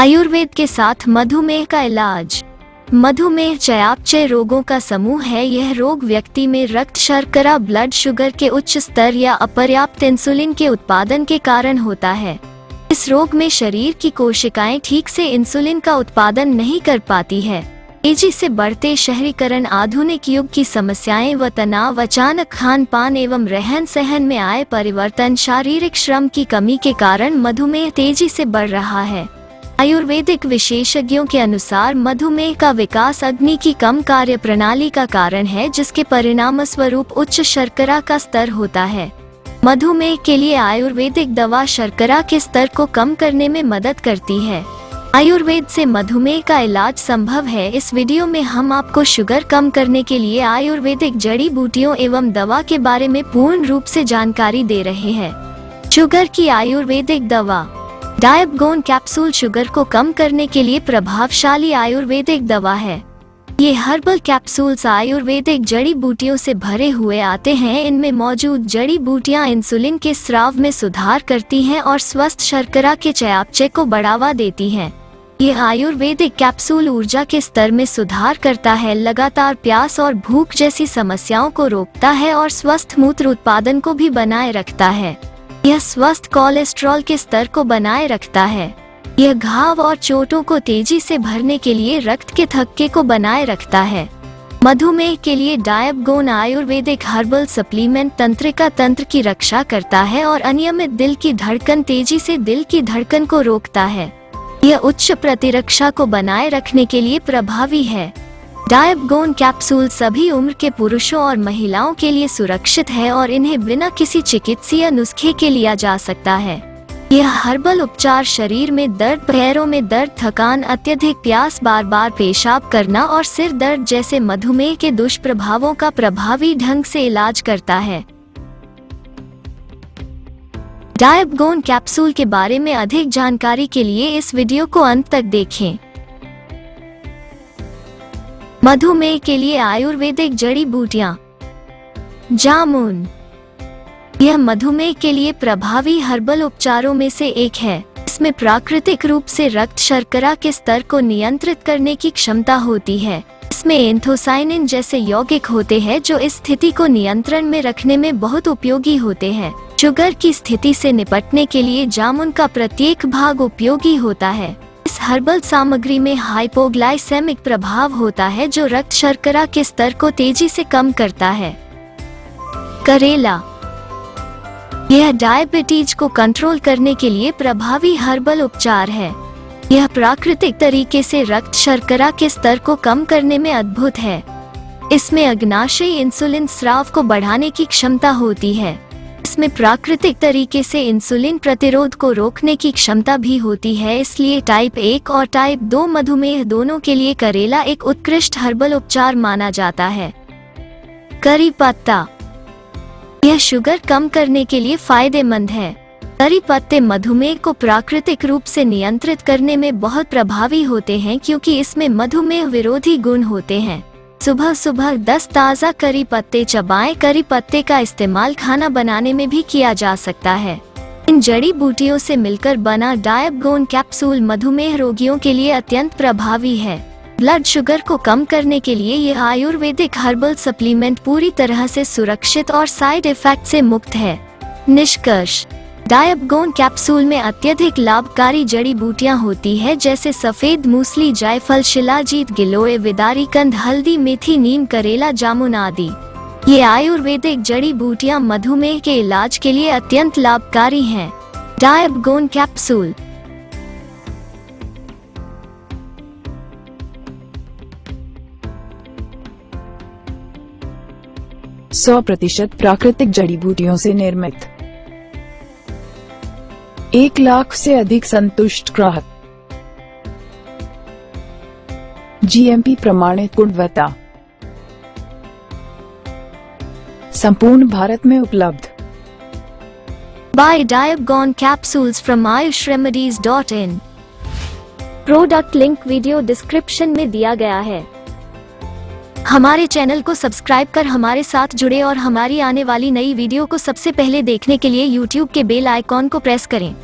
आयुर्वेद के साथ मधुमेह का इलाज। मधुमेह चयापचय रोगों का समूह है। यह रोग व्यक्ति में रक्त शर्करा ब्लड शुगर के उच्च स्तर या अपर्याप्त इंसुलिन के उत्पादन के कारण होता है। इस रोग में शरीर की कोशिकाएं ठीक से इंसुलिन का उत्पादन नहीं कर पाती है। तेजी से बढ़ते शहरीकरण, आधुनिक युग की समस्याएं व तनाव, अचानक खान पान एवं रहन सहन में आए परिवर्तन, शारीरिक श्रम की कमी के कारण मधुमेह तेजी से बढ़ रहा है। आयुर्वेदिक विशेषज्ञों के अनुसार मधुमेह का विकास अग्नि की कम कार्य प्रणाली का कारण है, जिसके परिणामस्वरूप उच्च शर्करा का स्तर होता है। मधुमेह के लिए आयुर्वेदिक दवा शर्करा के स्तर को कम करने में मदद करती है। आयुर्वेद से मधुमेह का इलाज संभव है। इस वीडियो में हम आपको शुगर कम करने के लिए आयुर्वेदिक जड़ी बूटियों एवं दवा के बारे में पूर्ण रूप से जानकारी दे रहे हैं। शुगर की आयुर्वेदिक दवा। डायबगोन कैप्सूल शुगर को कम करने के लिए प्रभावशाली आयुर्वेदिक दवा है। ये हर्बल कैप्सूल्स आयुर्वेदिक जड़ी बूटियों से भरे हुए आते हैं। इनमें मौजूद जड़ी बूटियां इंसुलिन के स्राव में सुधार करती हैं और स्वस्थ शर्करा के चयापचय को बढ़ावा देती हैं। यह आयुर्वेदिक कैप्सूल ऊर्जा के स्तर में सुधार करता है, लगातार प्यास और भूख जैसी समस्याओं को रोकता है और स्वस्थ मूत्र उत्पादन को भी बनाए रखता है। यह स्वस्थ कोलेस्ट्रॉल के स्तर को बनाए रखता है। यह घाव और चोटों को तेजी से भरने के लिए रक्त के थक्के को बनाए रखता है। मधुमेह के लिए डायबगोन आयुर्वेदिक हर्बल सप्लीमेंट तंत्रिका तंत्र की रक्षा करता है और अनियमित दिल की धड़कन, तेजी से दिल की धड़कन को रोकता है। यह उच्च प्रतिरक्षा को बनाए रखने के लिए प्रभावी है। डायबगोन कैप्सूल सभी उम्र के पुरुषों और महिलाओं के लिए सुरक्षित है और इन्हें बिना किसी चिकित्सीय नुस्खे के लिया जा सकता है। यह हर्बल उपचार शरीर में दर्द, पैरों में दर्द, थकान, अत्यधिक प्यास, बार बार पेशाब करना और सिर दर्द जैसे मधुमेह के दुष्प्रभावों का प्रभावी ढंग से इलाज करता है। डायबगोन कैप्सूल के बारे में अधिक जानकारी के लिए इस वीडियो को अंत तक देखें। मधुमेह के लिए आयुर्वेदिक जड़ी बूटियां। जामुन। यह मधुमेह के लिए प्रभावी हर्बल उपचारों में से एक है। इसमें प्राकृतिक रूप से रक्त शर्करा के स्तर को नियंत्रित करने की क्षमता होती है। इसमें एंथोसाइनिन जैसे यौगिक होते हैं जो इस स्थिति को नियंत्रण में रखने में बहुत उपयोगी होते हैं। शुगर की स्थिति से निपटने के लिए जामुन का प्रत्येक भाग उपयोगी होता है। इस हर्बल सामग्री में हाइपोग्लाइसेमिक प्रभाव होता है जो रक्त शर्करा के स्तर को तेजी से कम करता है। करेला। यह डायबिटीज को कंट्रोल करने के लिए प्रभावी हर्बल उपचार है। यह प्राकृतिक तरीके से रक्त शर्करा के स्तर को कम करने में अद्भुत है। इसमें अग्नाशयी इंसुलिन स्राव को बढ़ाने की क्षमता होती है। इसमें प्राकृतिक तरीके से इंसुलिन प्रतिरोध को रोकने की क्षमता भी होती है। इसलिए टाइप 1 और टाइप 2 मधुमेह दोनों के लिए करेला एक उत्कृष्ट हर्बल उपचार माना जाता है। करी पत्ता। यह शुगर कम करने के लिए फायदेमंद है। करी पत्ते मधुमेह को प्राकृतिक रूप से नियंत्रित करने में बहुत प्रभावी होते हैं क्योंकि इसमें मधुमेह विरोधी गुण होते हैं। सुबह सुबह 10 ताज़ा करी पत्ते चबाएं। करी पत्ते का इस्तेमाल खाना बनाने में भी किया जा सकता है। इन जड़ी बूटियों से मिलकर बना डायबगोन कैप्सूल मधुमेह रोगियों के लिए अत्यंत प्रभावी है। ब्लड शुगर को कम करने के लिए यह आयुर्वेदिक हर्बल सप्लीमेंट पूरी तरह से सुरक्षित और साइड इफेक्ट से मुक्त है। निष्कर्ष। डायबगोन कैप्सूल में अत्यधिक लाभकारी जड़ी बूटियां होती है जैसे सफेद मूसली, जायफल, शिलाजीत, गिलोय, विदारीकंद, हल्दी, मेथी, नीम, करेला, जामुन आदि। ये आयुर्वेदिक जड़ी बूटियां मधुमेह के इलाज के लिए अत्यंत लाभकारी हैं। डायबगोन कैप्सूल। सौ प्रतिशत प्राकृतिक जड़ी बूटियों से निर्मित, 1 लाख से अधिक संतुष्ट ग्राहक, जीएमपी प्रमाणित गुणवत्ता, संपूर्ण भारत में उपलब्ध। Buy Diabgone capsules from ayushremedies.in। Product link video description में दिया गया है। हमारे चैनल को सब्सक्राइब कर हमारे साथ जुड़े और हमारी आने वाली नई वीडियो को सबसे पहले देखने के लिए YouTube के बेल आइकॉन को प्रेस करें।